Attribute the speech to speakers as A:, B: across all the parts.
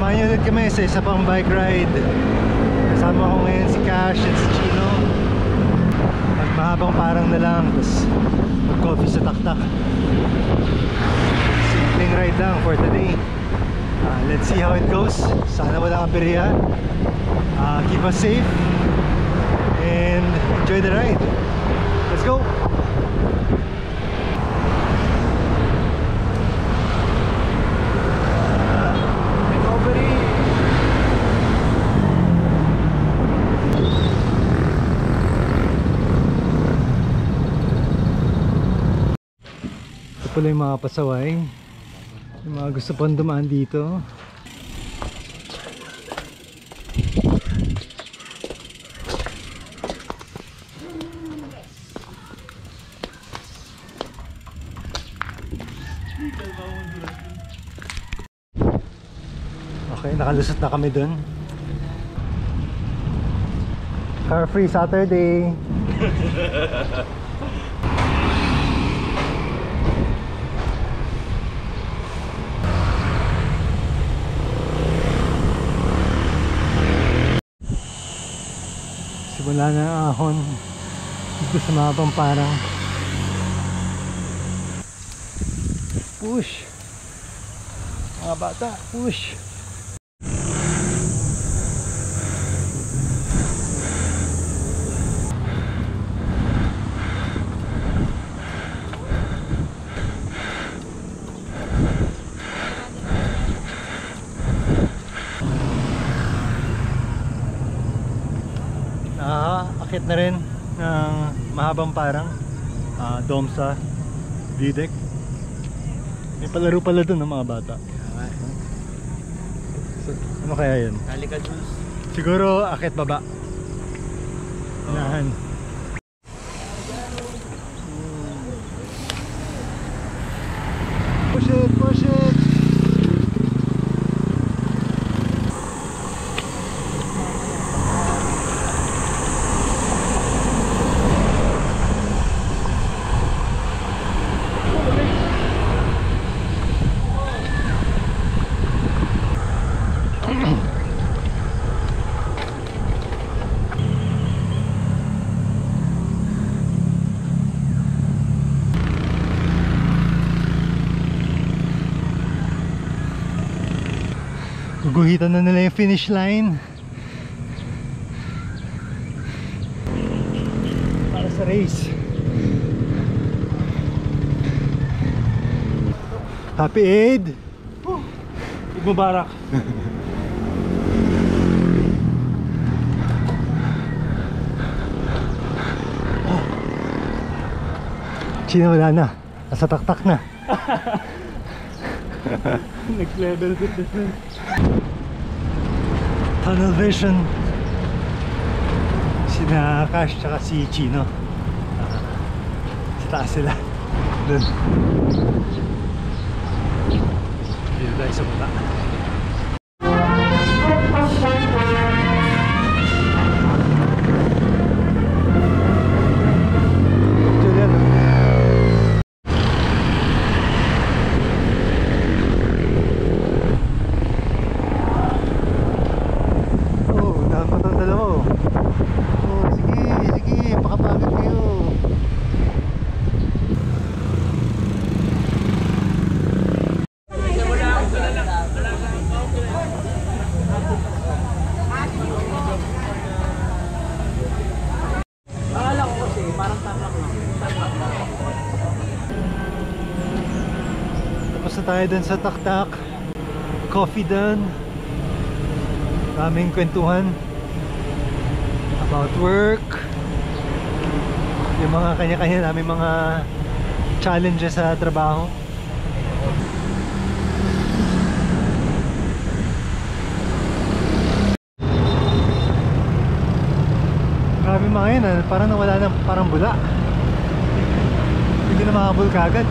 A: Samahan niyo ulit kami sa isa pang bike ride. Kasama ko ngayon si Cash at si Chino. Magmahabang parang na lang, tapos mag-coffee sa taktak. Simpleng ride lang for today. Let's see how it goes. Sana wala kang biriya. Keep us safe and enjoy the ride. Let's go! Ito pala yung mga pasaway, yung mga gusto pang dumaan dito. Okay, nakalusot na kami dun. Car free Saturday. Wala na ang ahon dito sa mga Pamparang. Push mga bata, push. Akit na rin ng mahabang parang Domsa view deck. May palaro pala dun ng mga bata. So, ano kaya yun?
B: Halika Jules.
A: Siguro akit baba. Unahan. Push it, push it. Guguhitan na nila yung finish line para sa race. Happy Eid!
B: Eid Mubarak!
A: Chino wala na, nasa taktak na.
B: Next level fitness.
A: Tunnel vision. Sina Cash tsaka si Chino. Sa taas sila. Doon. Dito tayo sa baba. Tapos na tayo dun sa taktak. Coffee done. Daming kwentuhan about work, yung mga kanya-kanya namin mga challenges sa trabaho. Grabe mga yun, parang nawala ng parang bula. Hindi na makabul kagad.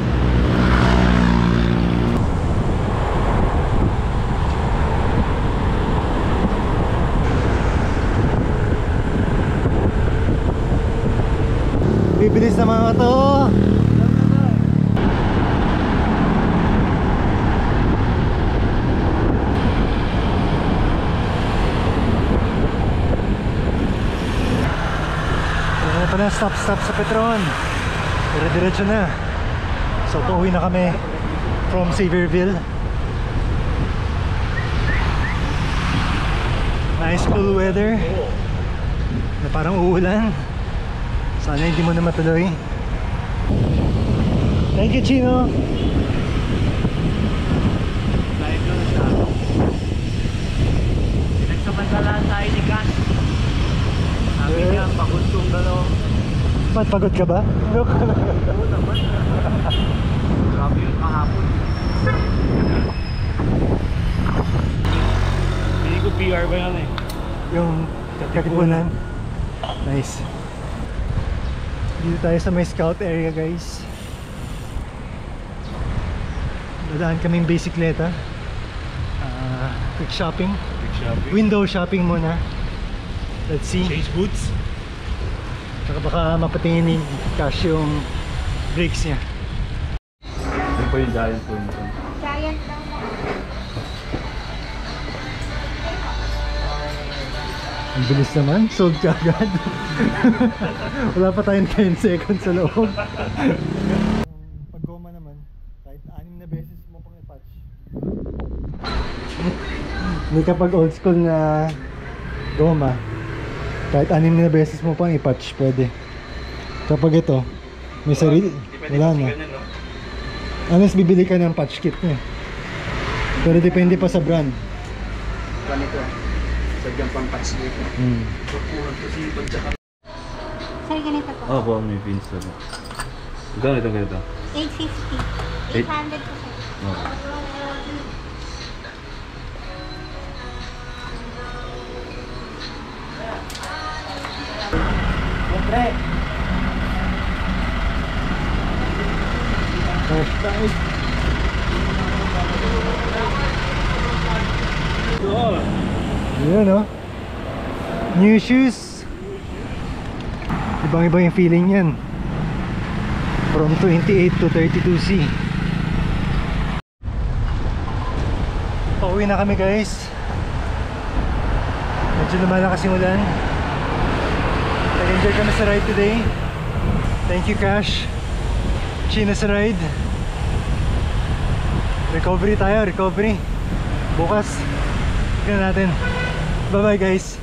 A: Bibilis na mga to. na stop sa Petron. Dire-diretso na. So pauwi na kami from Xavierville. Nice cool weather na parang uulan. Sana hindi mo na matuloy. Thank you, Chino.
B: Live doon sa nagsamantalaan tayo ni Kat. Sabi niya, pagod kong dalaw.
A: Ba't pagod ka ba?
B: Oo naman. Grabe yun kahapon. Hindi ko PR ba yan eh?
A: Yung katipunan. Nice. Dito tayo sa may scout area, guys. Dadaan kaming bisikleta. Quick shopping.
B: Big shopping.
A: Window shopping muna. Let's see.
B: Change boots.
A: Saka baka mapatingin ni Cash yung brakes niya.
B: Ito po yung giant po nito.
C: Giant lang mo.
A: Ang bilis naman, sold ka agad. Wala pa tayong 10 seconds sa loob. Pag goma naman, kahit 6 na beses mo pang i-patch. Hindi kapag old school na goma, kahit 6 na beses mo pang i-patch, pwede. Kapag ito, may sarili, wala na. Unless bibili ka ng patch kit niya. Pero depende pa sa brand.
B: Ganito. Sadyang pang patch dito. Pagpunan ko si Pagtsaka.
C: Sir, ganito po.
B: Oo po, may pins na po. Magkano itong ganito?
C: 850. 800 po sir.
B: Okay.
A: Yun, no? New shoes. Ibang iba yung feeling yan. From 28 to 32C. Pauwi na kami, guys. Medyo lumalakas yung ulan. Nag-enjoy kami sa ride today. Thank you, Cash. Chino sa ride. Recovery tayo, recovery. Bukas tignan natin. Bye bye, guys.